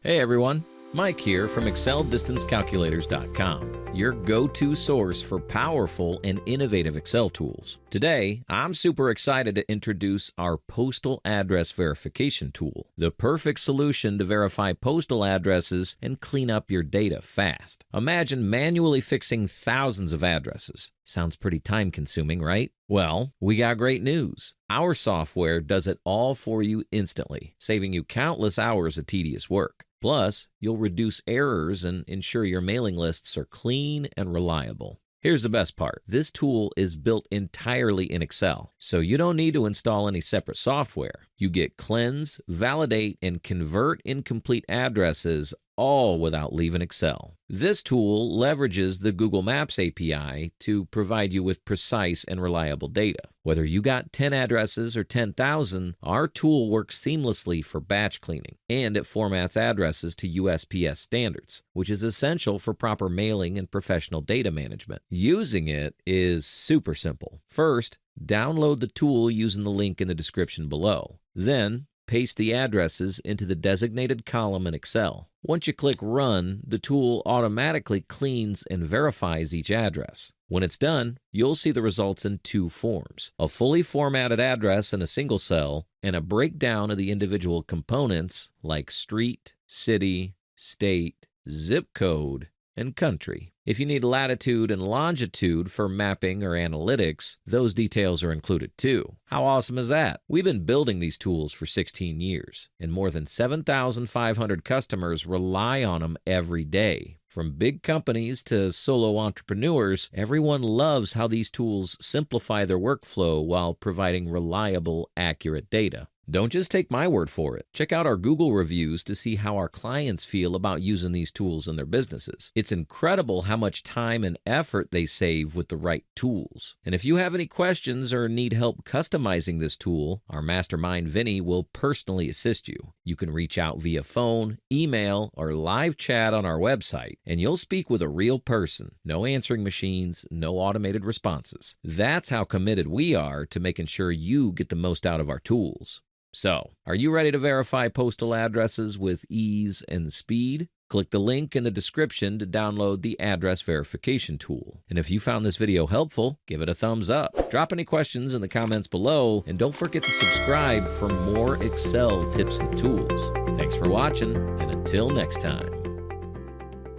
Hey everyone, Mike here from ExcelDistanceCalculators.com, your go-to source for powerful and innovative Excel tools. Today, I'm super excited to introduce our Postal Address Verification Tool, the perfect solution to verify postal addresses and clean up your data fast. Imagine manually fixing thousands of addresses. Sounds pretty time-consuming, right? Well, we got great news. Our software does it all for you instantly, saving you countless hours of tedious work. Plus, you'll reduce errors and ensure your mailing lists are clean and reliable. Here's the best part. This tool is built entirely in Excel, so you don't need to install any separate software. You get cleanse, validate, and convert incomplete addresses all without leaving Excel. This tool leverages the Google Maps API to provide you with precise and reliable data. Whether you got 10 addresses or 10,000, our tool works seamlessly for batch cleaning, and it formats addresses to USPS standards, which is essential for proper mailing and professional data management. Using it is super simple. First, download the tool using the link in the description below. Then, paste the addresses into the designated column in Excel. Once you click Run, the tool automatically cleans and verifies each address. When it's done, you'll see the results in two forms: a fully formatted address in a single cell, and a breakdown of the individual components like street, city, state, zip code, and country. If you need latitude and longitude for mapping or analytics, those details are included too. How awesome is that? We've been building these tools for 16 years, and more than 7,500 customers rely on them every day. From big companies to solo entrepreneurs, everyone loves how these tools simplify their workflow while providing reliable, accurate data. Don't just take my word for it. Check out our Google reviews to see how our clients feel about using these tools in their businesses. It's incredible how much time and effort they save with the right tools. And if you have any questions or need help customizing this tool, our mastermind Vinny will personally assist you. You can reach out via phone, email, or live chat on our website, and you'll speak with a real person. No answering machines, no automated responses. That's how committed we are to making sure you get the most out of our tools. So, are you ready to verify postal addresses with ease and speed? Click the link in the description to download the Address Verification Tool. And if you found this video helpful, give it a thumbs up. Drop any questions in the comments below, and don't forget to subscribe for more Excel tips and tools. Thanks for watching, and until next time.